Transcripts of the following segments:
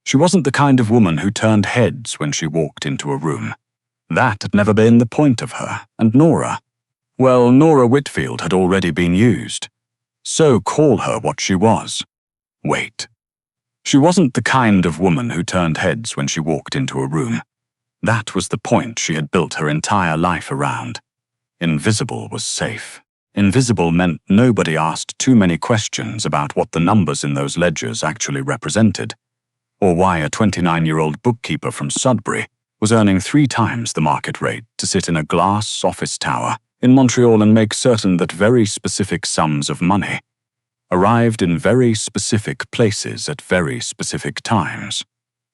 She wasn't the kind of woman who turned heads when she walked into a room. That had never been the point of her, and Nora. Well, Nora Whitfield had already been used. So call her what she was. Wait. She wasn't the kind of woman who turned heads when she walked into a room. That was the point she had built her entire life around. Invisible was safe. Invisible meant nobody asked too many questions about what the numbers in those ledgers actually represented, or why a 29-year-old bookkeeper from Sudbury was earning 3 times the market rate to sit in a glass office tower in Montreal and make certain that very specific sums of money arrived in very specific places at very specific times,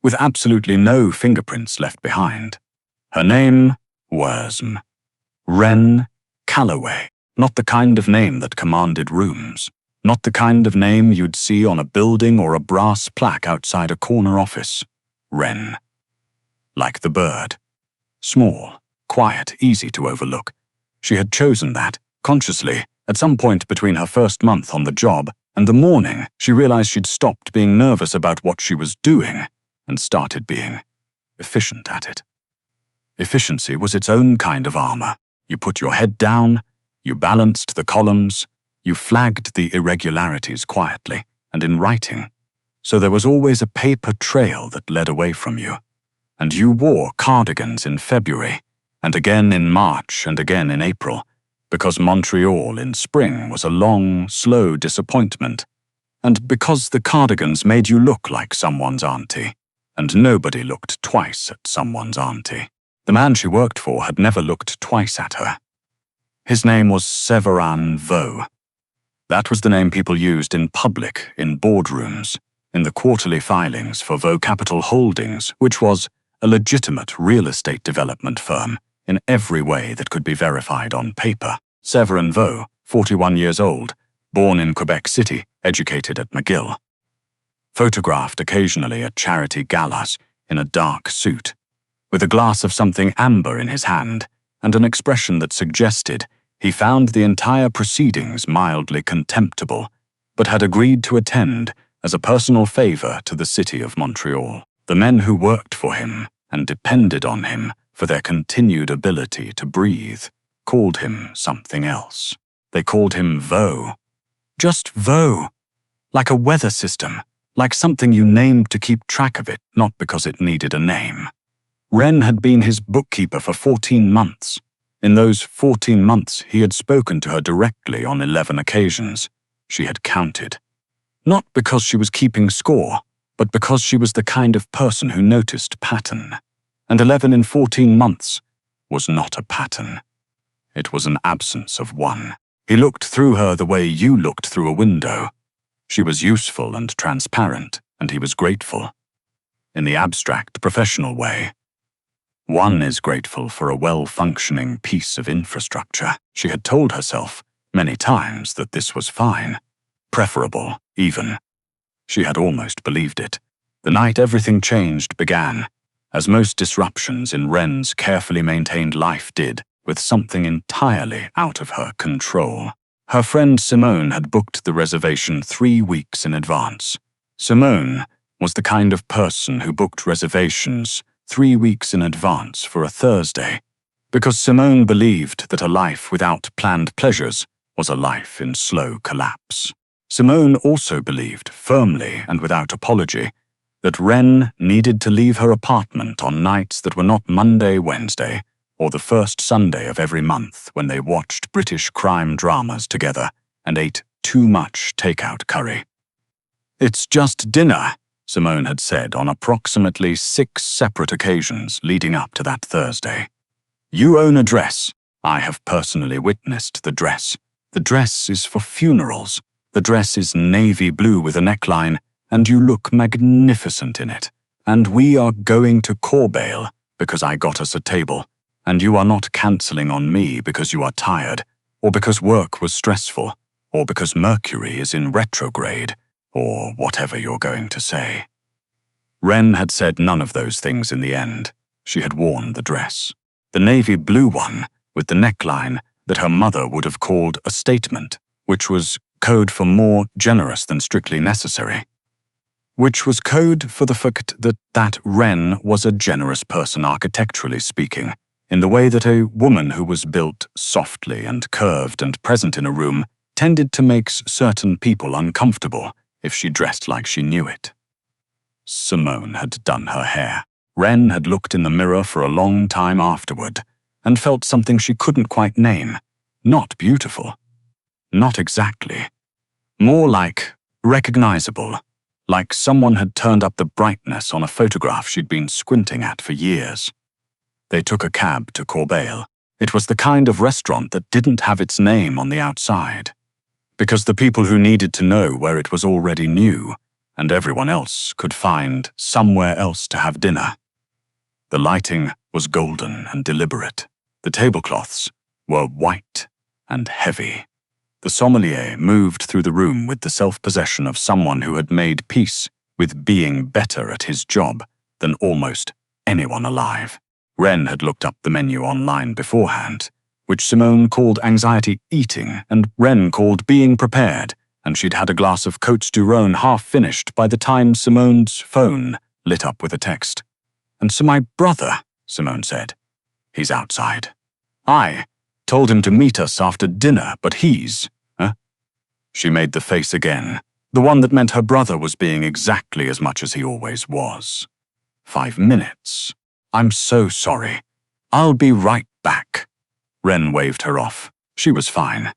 with absolutely no fingerprints left behind. Her name was Wren Calloway. Not the kind of name that commanded rooms. Not the kind of name you'd see on a building or a brass plaque outside a corner office. Wren. Like the bird. Small, quiet, easy to overlook. She had chosen that, consciously, at some point between her first month on the job and the morning she realized she'd stopped being nervous about what she was doing and started being efficient at it. Efficiency was its own kind of armor. You put your head down, you balanced the columns, you flagged the irregularities quietly and in writing, so there was always a paper trail that led away from you. And you wore cardigans in February, and again in March and again in April, because Montreal in spring was a long, slow disappointment, and because the cardigans made you look like someone's auntie, and nobody looked twice at someone's auntie. The man she worked for had never looked twice at her. His name was Severin Vaux. That was the name people used in public, in boardrooms, in the quarterly filings for Vaux Capital Holdings, which was a legitimate real estate development firm in every way that could be verified on paper. Severin Vaux, 41 years old, born in Quebec City, educated at McGill. Photographed occasionally at charity galas in a dark suit, with a glass of something amber in his hand and an expression that suggested he found the entire proceedings mildly contemptible, but had agreed to attend as a personal favor to the city of Montreal. The men who worked for him and depended on him for their continued ability to breathe called him something else. They called him Vaux. Just Vaux. Like a weather system, like something you named to keep track of it, not because it needed a name. Wren had been his bookkeeper for 14 months. In those 14 months, he had spoken to her directly on 11 occasions. She had counted. Not because she was keeping score, but because she was the kind of person who noticed pattern. And 11 in 14 months was not a pattern. It was an absence of one. He looked through her the way you looked through a window. She was useful and transparent, and he was grateful. In the abstract, professional way. One is grateful for a well-functioning piece of infrastructure. She had told herself many times that this was fine. Preferable, even. She had almost believed it. The night everything changed began, as most disruptions in Wren's carefully maintained life did, with something entirely out of her control. Her friend Simone had booked the reservation 3 weeks in advance. Simone was the kind of person who booked reservations 3 weeks in advance for a Thursday, because Simone believed that a life without planned pleasures was a life in slow collapse. Simone also believed, firmly and without apology, that Wren needed to leave her apartment on nights that were not Monday, Wednesday, or the first Sunday of every month when they watched British crime dramas together and ate too much takeout curry. "It's just dinner," Simone had said on approximately 6 separate occasions leading up to that Thursday. "You own a dress. I have personally witnessed the dress. The dress is for funerals. The dress is navy blue with a neckline, and you look magnificent in it. And we are going to Corbeil because I got us a table, and you are not cancelling on me because you are tired, or because work was stressful, or because Mercury is in retrograde, or whatever you're going to say." Wren had said none of those things in the end. She had worn the dress. The navy blue one, with the neckline that her mother would have called a statement, which was code for more generous than strictly necessary. which was code for the fact that Wren was a generous person architecturally speaking, in the way that a woman who was built softly and curved and present in a room tended to make certain people uncomfortable if she dressed like she knew it. Simone had done her hair. Wren had looked in the mirror for a long time afterward and felt something she couldn't quite name. Not beautiful. Not exactly. More like recognizable, like someone had turned up the brightness on a photograph she'd been squinting at for years. They took a cab to Corbeil. It was the kind of restaurant that didn't have its name on the outside, because the people who needed to know where it was already knew, and everyone else could find somewhere else to have dinner. The lighting was golden and deliberate. The tablecloths were white and heavy. The sommelier moved through the room with the self-possession of someone who had made peace with being better at his job than almost anyone alive. Wren had looked up the menu online beforehand, which Simone called anxiety eating and Wren called being prepared, and she'd had a glass of Côtes du Rhône half-finished by the time Simone's phone lit up with a text. "And so my brother," Simone said. "He's outside. I told him to meet us after dinner, but he's..." She made the face again, the one that meant her brother was being exactly as much as he always was. 5 minutes. "I'm so sorry. I'll be right back." Wren waved her off. She was fine.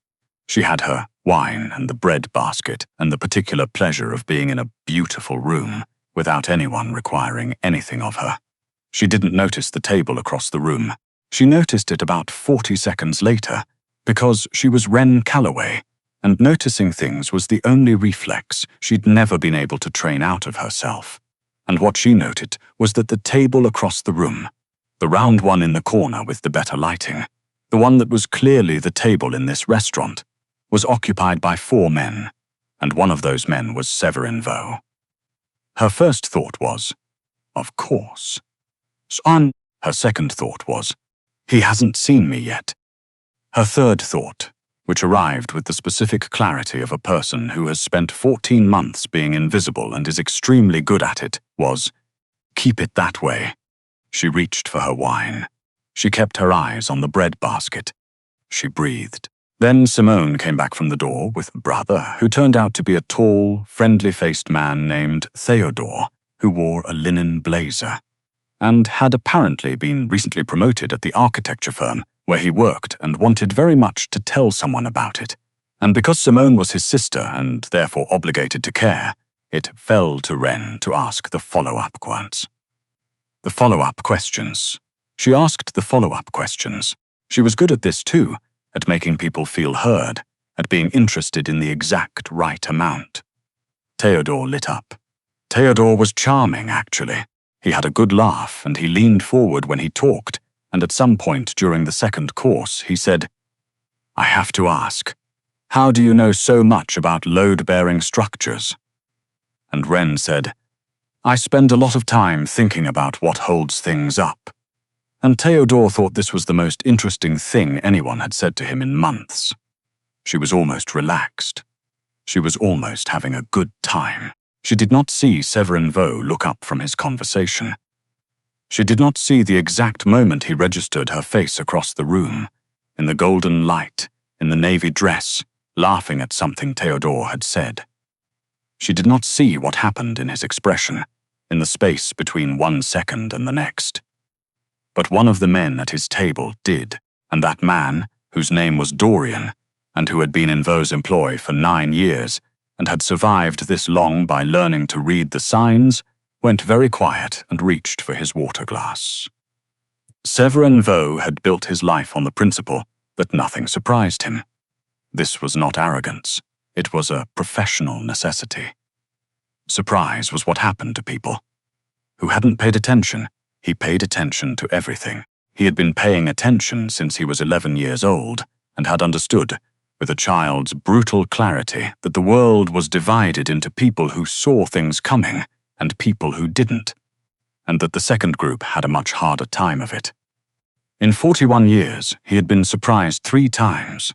She had her wine and the bread basket and the particular pleasure of being in a beautiful room without anyone requiring anything of her. She didn't notice the table across the room. She noticed it about 40 seconds later, because she was Wren Calloway, and noticing things was the only reflex she'd never been able to train out of herself. And what she noted was that the table across the room, the round one in the corner with the better lighting, the one that was clearly the table in this restaurant, was occupied by 4 men, and one of those men was Severin Vaux. Her first thought was, of course. Her second thought was, he hasn't seen me yet. Her third thought, which arrived with the specific clarity of a person who has spent 14 months being invisible and is extremely good at it, was, keep it that way. She reached for her wine. She kept her eyes on the bread basket. She breathed. Then Simone came back from the door with a brother who turned out to be a tall, friendly-faced man named Theodore, who wore a linen blazer, and had apparently been recently promoted at the architecture firm where he worked and wanted very much to tell someone about it. And because Simone was his sister and therefore obligated to care, it fell to Wren to ask the follow-up questions. The follow-up questions. She asked the follow-up questions. She was good at this too, at making people feel heard, at being interested in the exact right amount. Theodore lit up. Theodore was charming, actually. He had a good laugh, and he leaned forward when he talked, and at some point during the second course, he said, "I have to ask, how do you know so much about load-bearing structures?" And Wren said, "I spend a lot of time thinking about what holds things up." And Theodore thought this was the most interesting thing anyone had said to him in months. She was almost relaxed. She was almost having a good time. She did not see Severin Vaux look up from his conversation. She did not see the exact moment he registered her face across the room, in the golden light, in the navy dress, laughing at something Theodore had said. She did not see what happened in his expression, in the space between 1 second and the next. But one of the men at his table did, and that man, whose name was Dorian, and who had been in Vaux's employ for 9 years, and had survived this long by learning to read the signs, went very quiet and reached for his water glass. Severin Vaux had built his life on the principle that nothing surprised him. This was not arrogance. It was a professional necessity. Surprise was what happened to people. Who hadn't paid attention, he paid attention to everything. He had been paying attention since he was 11 years old and had understood, with a child's brutal clarity, that the world was divided into people who saw things coming and people who didn't, and that the second group had a much harder time of it. In 41 years, he had been surprised 3 times.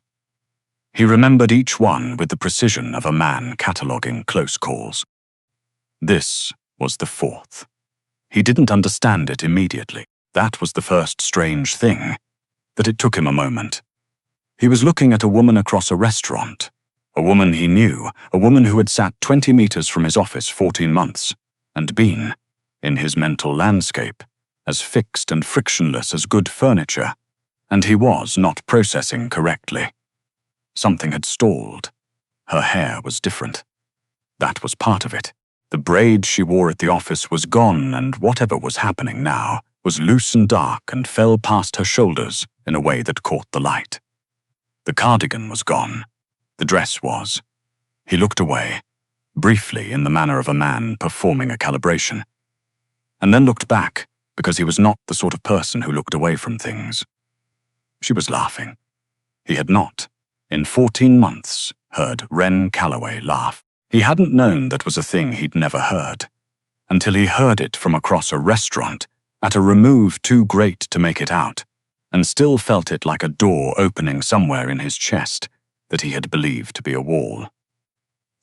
He remembered each one with the precision of a man cataloguing close calls. This was the fourth. He didn't understand it immediately. That was the first strange thing, that it took him a moment. He was looking at a woman across a restaurant, a woman he knew, a woman who had sat 20 meters from his office 14 months, and been, in his mental landscape, as fixed and frictionless as good furniture, and he was not processing correctly. Something had stalled. Her hair was different. That was part of it. The braid she wore at the office was gone, and whatever was happening now was loose and dark and fell past her shoulders in a way that caught the light. The cardigan was gone. The dress was. He looked away, briefly in the manner of a man performing a calibration, and then looked back because he was not the sort of person who looked away from things. She was laughing. He had not, in 14 months, heard Wren Calloway laugh. He hadn't known that was a thing he'd never heard, until he heard it from across a restaurant, at a remove too great to make it out, and still felt it like a door opening somewhere in his chest that he had believed to be a wall.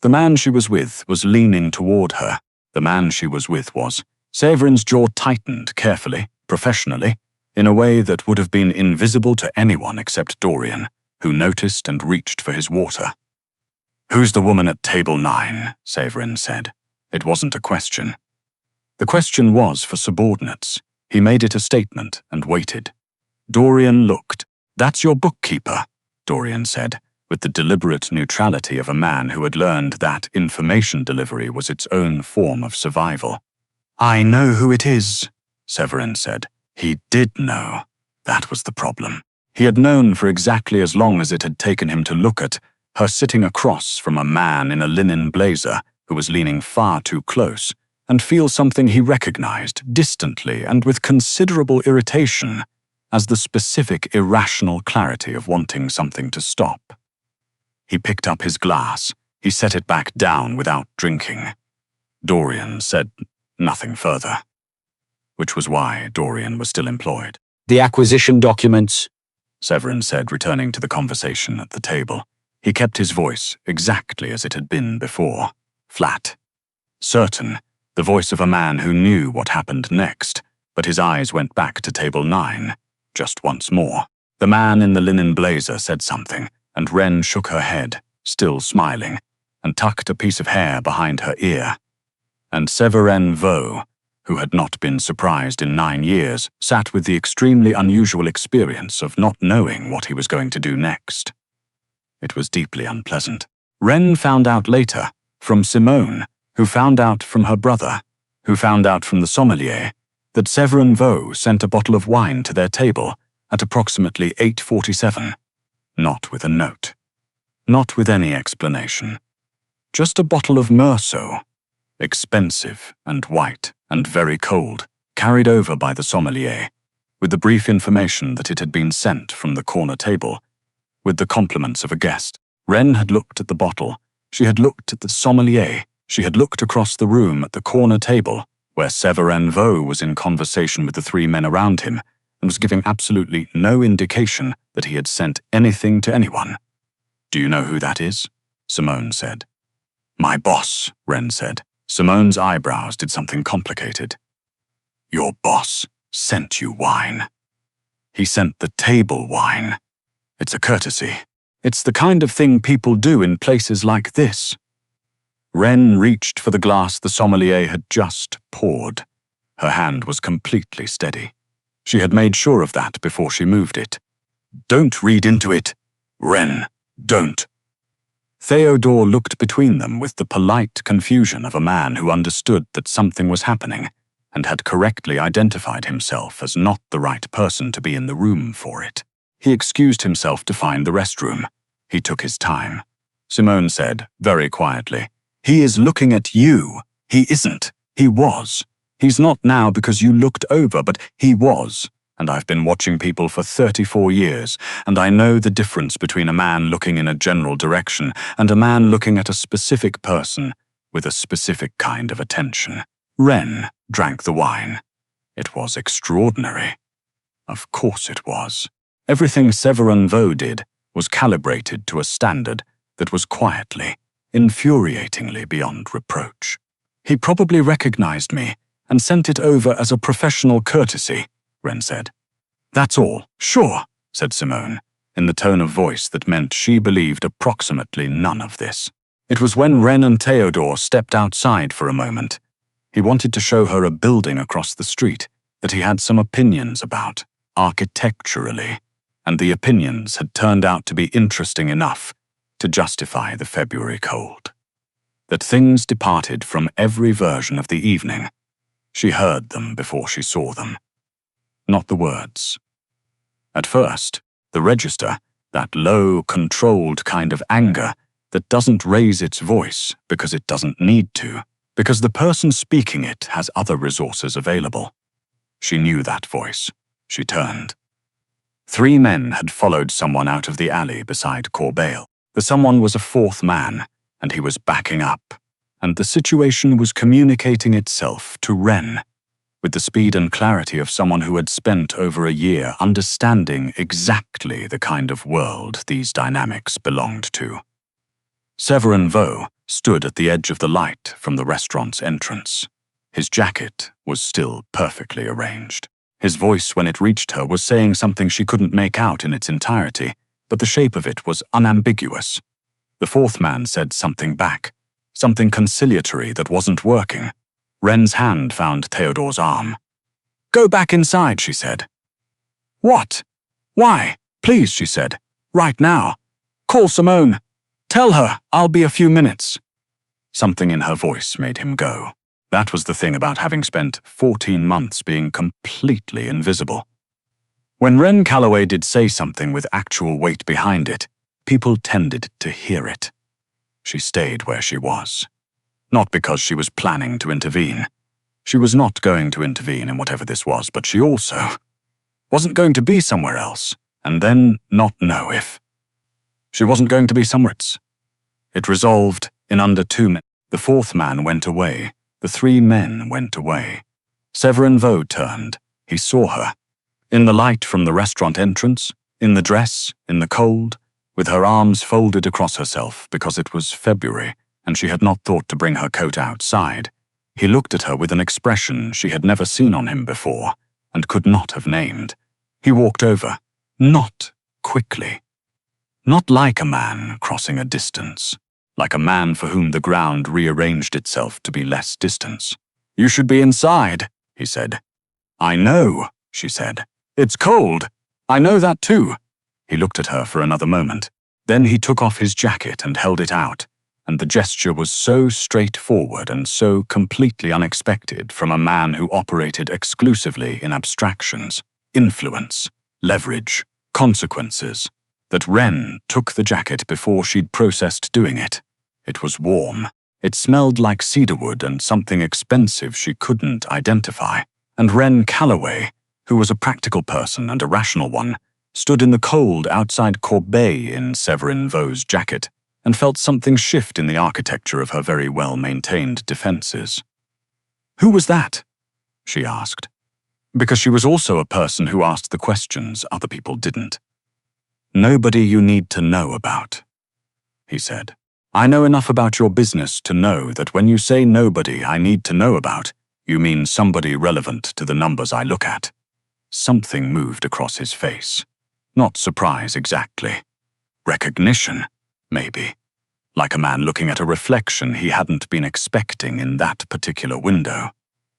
The man she was with was leaning toward her. The man she was with was. Severin's jaw tightened carefully, professionally, in a way that would have been invisible to anyone except Dorian, who noticed and reached for his water. "Who's the woman at table 9? Severin said. It wasn't a question. The question was for subordinates. He made it a statement and waited. Dorian looked. "That's your bookkeeper," Dorian said, with the deliberate neutrality of a man who had learned that information delivery was its own form of survival. "I know who it is," Severin said. He did know. That was the problem. He had known for exactly as long as it had taken him to look at her sitting across from a man in a linen blazer who was leaning far too close, and feel something he recognized distantly and with considerable irritation as the specific irrational clarity of wanting something to stop. He picked up his glass. He set it back down without drinking. Dorian said nothing further, which was why Dorian was still employed. "The acquisition documents," Severin said, returning to the conversation at the table. He kept his voice exactly as it had been before, flat. Certain, the voice of a man who knew what happened next, but his eyes went back to table 9, just once more. The man in the linen blazer said something, and Wren shook her head, still smiling, and tucked a piece of hair behind her ear. And Severin Vaux, who had not been surprised in 9 years, sat with the extremely unusual experience of not knowing what he was going to do next. It was deeply unpleasant. Wren found out later, from Simone, who found out from her brother, who found out from the sommelier, that Severin Vaux sent a bottle of wine to their table at approximately 8:47, not with a note, not with any explanation. Just a bottle of Meursault, expensive and white and very cold, carried over by the sommelier, with the brief information that it had been sent from the corner table, with the compliments of a guest. Wren had looked at the bottle. She had looked at the sommelier. She had looked across the room at the corner table, where Severin Vaux was in conversation with the 3 men around him, and was giving absolutely no indication that he had sent anything to anyone. "Do you know who that is?" Simone said. "My boss," Wren said. Simone's eyebrows did something complicated. "Your boss sent you wine. He sent the table wine. It's a courtesy. It's the kind of thing people do in places like this." Wren reached for the glass the sommelier had just poured. Her hand was completely steady. She had made sure of that before she moved it. "Don't read into it. Wren, don't." Theodore looked between them with the polite confusion of a man who understood that something was happening and had correctly identified himself as not the right person to be in the room for it. He excused himself to find the restroom. He took his time. Simone said, very quietly, "He is looking at you. He isn't. He was. He's not now because you looked over, but he was. And I've been watching people for 34 years, and I know the difference between a man looking in a general direction and a man looking at a specific person with a specific kind of attention." Wren drank the wine. It was extraordinary. Of course it was. Everything Severin Vaux did was calibrated to a standard that was quietly, infuriatingly beyond reproach. He probably recognized me and sent it over as a professional courtesy, Ren said. That's all, sure, said Simone, in the tone of voice that meant she believed approximately none of this. It was when Ren and Theodore stepped outside for a moment. He wanted to show her a building across the street that he had some opinions about, architecturally, and the opinions had turned out to be interesting enough to justify the February cold. That things departed from every version of the evening. She heard them before she saw them. Not the words. At first, the register, that low, controlled kind of anger that doesn't raise its voice because it doesn't need to, because the person speaking it has other resources available. She knew that voice. She turned. 3 men had followed someone out of the alley beside Corbeil. The someone was a 4th man, and he was backing up, and the situation was communicating itself to Ren, with the speed and clarity of someone who had spent over a year understanding exactly the kind of world these dynamics belonged to. Severin Vaux stood at the edge of the light from the restaurant's entrance. His jacket was still perfectly arranged. His voice, when it reached her, was saying something she couldn't make out in its entirety, but the shape of it was unambiguous. The 4th man said something back, something conciliatory that wasn't working. Ren's hand found Theodore's arm. "Go back inside," she said. "What? Why? Please," she said. "Right now. Call Simone. Tell her I'll be a few minutes." Something in her voice made him go. That was the thing about having spent 14 months being completely invisible. When Ren Calloway did say something with actual weight behind it, people tended to hear it. She stayed where she was. Not because she was planning to intervene. She was not going to intervene in whatever this was, but she also wasn't going to be somewhere else, and then not know if. She wasn't going to be somewhere else. It resolved in under 2 minutes. The 4th man went away. The 3 men went away. Severin Vaux turned. He saw her. In the light from the restaurant entrance, in the dress, in the cold, with her arms folded across herself because it was February and she had not thought to bring her coat outside. He looked at her with an expression she had never seen on him before and could not have named. He walked over, not quickly. Not like a man crossing a distance, like a man for whom the ground rearranged itself to be less distance. "You should be inside," he said. "I know," she said. "It's cold. I know that too." He looked at her for another moment. Then he took off his jacket and held it out, and the gesture was so straightforward and so completely unexpected from a man who operated exclusively in abstractions, influence, leverage, consequences, that Ren took the jacket before she'd processed doing it. It was warm. It smelled like cedarwood and something expensive she couldn't identify. And Ren Calloway, who was a practical person and a rational one, stood in the cold outside Corbeil in Severin Vaux's jacket and felt something shift in the architecture of her very well-maintained defenses. "Who was that?" she asked, because she was also a person who asked the questions other people didn't. "Nobody you need to know about," he said. "I know enough about your business to know that when you say nobody I need to know about, you mean somebody relevant to the numbers I look at." Something moved across his face. Not surprise exactly. Recognition, maybe. Like a man looking at a reflection he hadn't been expecting in that particular window.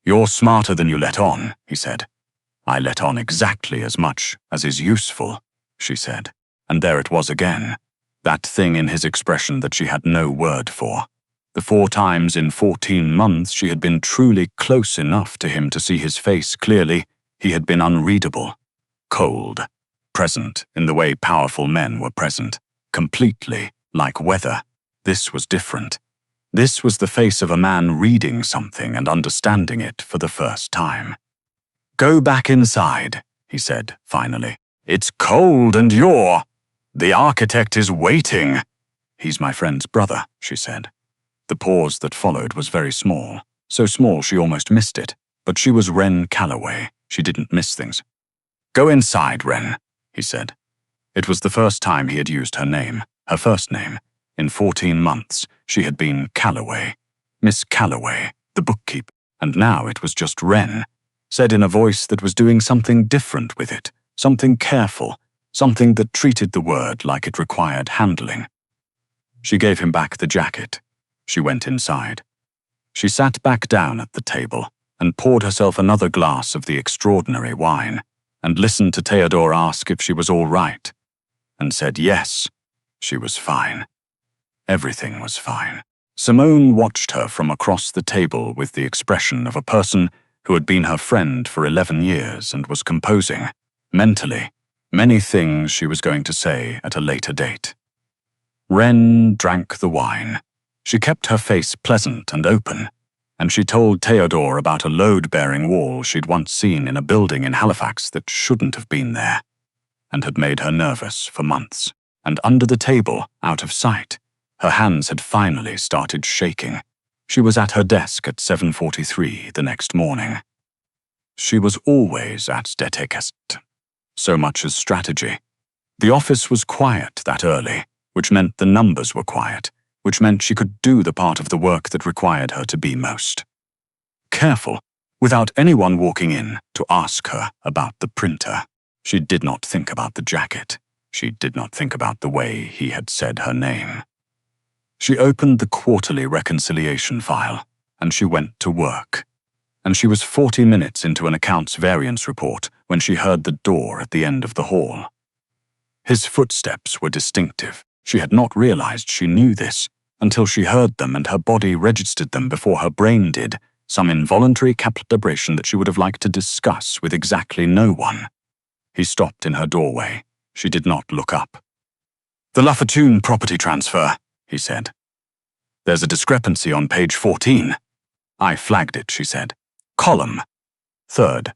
"You're smarter than you let on," he said. "I let on exactly as much as is useful," she said. And there it was again. That thing in his expression that she had no word for. The 4 times in 14 months she had been truly close enough to him to see his face clearly, he had been unreadable. Cold. Present in the way powerful men were present. Completely like weather. This was different. This was the face of a man reading something and understanding it for the first time. "Go back inside," he said, finally. "It's cold and you're... The architect is waiting." "He's my friend's brother," she said. The pause that followed was very small, so small she almost missed it, but she was Ren Calloway. She didn't miss things. "Go inside, Ren," he said. It was the first time he had used her name, her first name. In 14 months, she had been Calloway, Miss Calloway, The bookkeeper. And now it was just Wren, said in a voice that was doing something different with it, something careful, something that treated the word like it required handling. She gave him back the jacket. She went inside. She sat back down at the table and poured herself another glass of the extraordinary wine, and listened to Theodore ask if she was all right, and said yes, she was fine. Everything was fine. Simone watched her from across the table with the expression of a person who had been her friend for 11 years and was composing, mentally, many things she was going to say at a later date. Wren drank the wine. She kept her face pleasant and open, and she told Theodore about a load-bearing wall she'd once seen in a building in Halifax that shouldn't have been there, and had made her nervous for months. And under the table, out of sight, her hands had finally started shaking. She was at her desk at 7:43 the next morning. She was always at Detekest. So much as strategy. The office was quiet that early, which meant the numbers were quiet, which meant she could do the part of the work that required her to be most careful, without anyone walking in to ask her about the printer. She did not think about the jacket. She did not think about the way he had said her name. She opened the quarterly reconciliation file, and she went to work. And she was 40 minutes into an accounts variance report when she heard the door at the end of the hall. His footsteps were distinctive. She had not realized she knew this until she heard them and her body registered them before her brain did, some involuntary calibration that she would have liked to discuss with exactly no one. He stopped in her doorway. She did not look up. "The Lafatoon property transfer," he said. "There's a discrepancy on page 14. "I flagged it," she said. "Column. Third.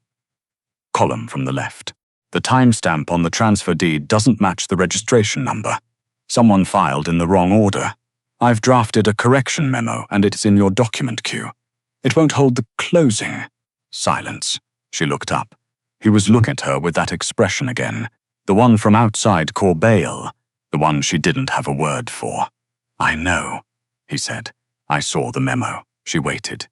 Column from the left. The timestamp on the transfer deed doesn't match the registration number. Someone filed in the wrong order. I've drafted a correction memo and it's in your document queue. It won't hold the closing." Silence. She looked up. He was looking at her with that expression again, the one from outside Corbeil, the one she didn't have a word for. "I know," he said. "I saw the memo." She waited.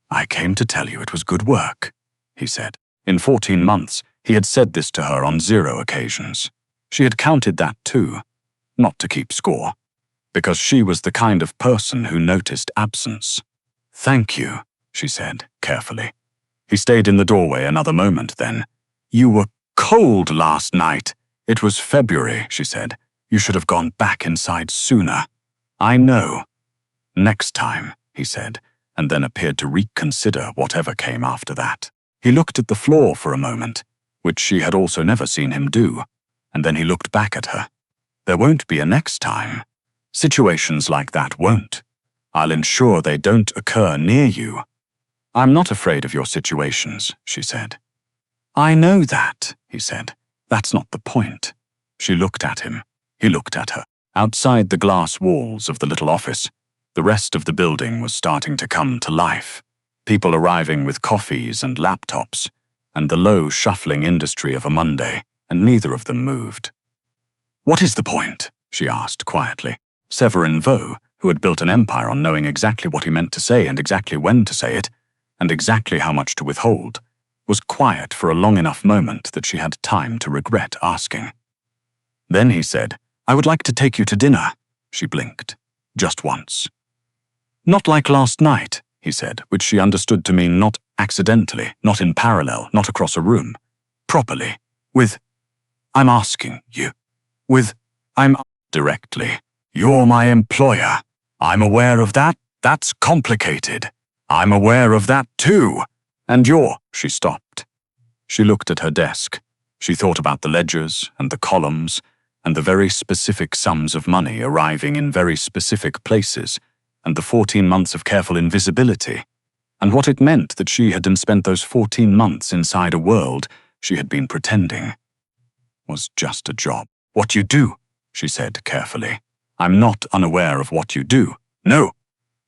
"I came to tell you it was good work," he said. In 14 months, he had said this to her on 0 occasions. She had counted that too, not to keep score, because she was the kind of person who noticed absence. "Thank you," she said, carefully. He stayed in the doorway another moment then. "You were cold last night. It was February," she said. "You should have gone back inside sooner." "I know." "Next time," he said, and then appeared to reconsider whatever came after that. He looked at the floor for a moment, which she had also never seen him do, and then he looked back at her. "There won't be a next time. Situations like that won't. I'll ensure they don't occur near you." "I'm not afraid of your situations," she said. "I know that," he said. "That's not the point." She looked at him. He looked at her. Outside the glass walls of the little office, the rest of the building was starting to come to life. People arriving with coffees and laptops, and the low, shuffling industry of a Monday, and neither of them moved. "What is the point?" she asked quietly. Severin Vaux, who had built an empire on knowing exactly what he meant to say and exactly when to say it, and exactly how much to withhold, was quiet for a long enough moment that she had time to regret asking. Then he said, "I would like to take you to dinner." She blinked. Just once. "Not like last night," he said, which she understood to mean not accidentally, not in parallel, not across a room. "Properly. With, I'm asking you. With, I'm directly. You're my employer. I'm aware of that. That's complicated. I'm aware of that too. And you're," she stopped. She looked at her desk. She thought about the ledgers and the columns and the very specific sums of money arriving in very specific places and the 14 months of careful invisibility and what it meant that she had spent those 14 months inside a world she had been pretending was just a job. "What you do," she said carefully. "I'm not unaware of what you do." "No,"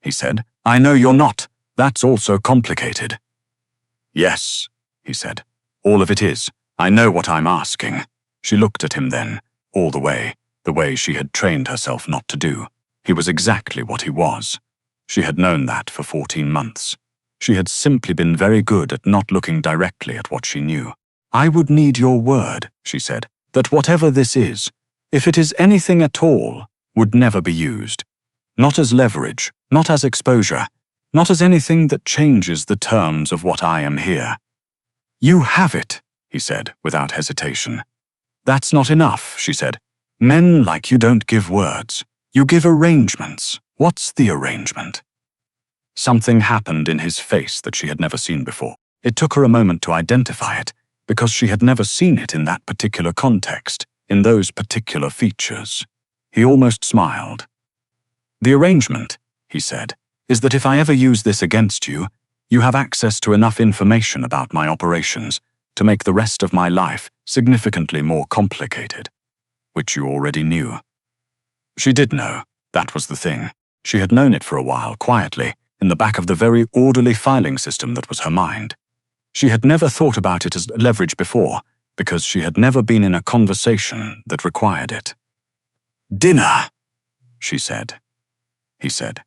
he said. "I know you're not. That's also complicated." "Yes," he said. "All of it is. I know what I'm asking." She looked at him then, all the way she had trained herself not to do. He was exactly what he was. She had known that for 14 months. She had simply been very good at not looking directly at what she knew. "I would need your word," she said, "that whatever this is, if it is anything at all, would never be used. Not as leverage, not as exposure, not as anything that changes the terms of what I am here." "You have it," he said, without hesitation. "That's not enough," she said. "Men like you don't give words. You give arrangements. What's the arrangement?" Something happened in his face that she had never seen before. It took her a moment to identify it, because she had never seen it in that particular context, in those particular features. He almost smiled. "The arrangement," he said, "is that if I ever use this against you, you have access to enough information about my operations to make the rest of my life significantly more complicated," which you already knew. She did know. That was the thing. She had known it for a while, quietly, in the back of the very orderly filing system that was her mind. She had never thought about it as leverage before, because she had never been in a conversation that required it. "Dinner," she said. He said.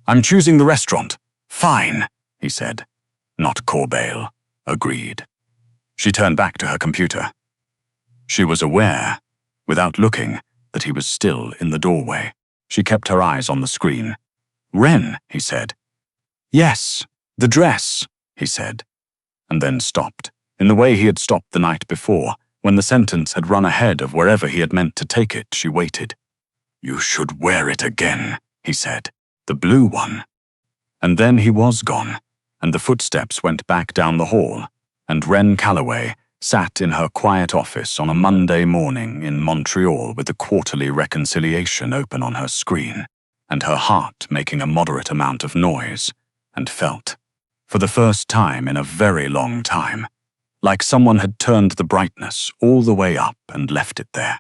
"I'm choosing the restaurant." "Fine," he said. "Not Corbeil." Agreed. She turned back to her computer. She was aware, without looking, that he was still in the doorway. She kept her eyes on the screen. "Ren," he said. "Yes, the dress," he said, and then stopped, in the way he had stopped the night before. When the sentence had run ahead of wherever he had meant to take it, she waited. "You should wear it again," he said. "The blue one." And then he was gone, and the footsteps went back down the hall, and Ren Calloway sat in her quiet office on a Monday morning in Montreal with the quarterly reconciliation open on her screen, and her heart making a moderate amount of noise, and felt, for the first time in a very long time, like someone had turned the brightness all the way up and left it there.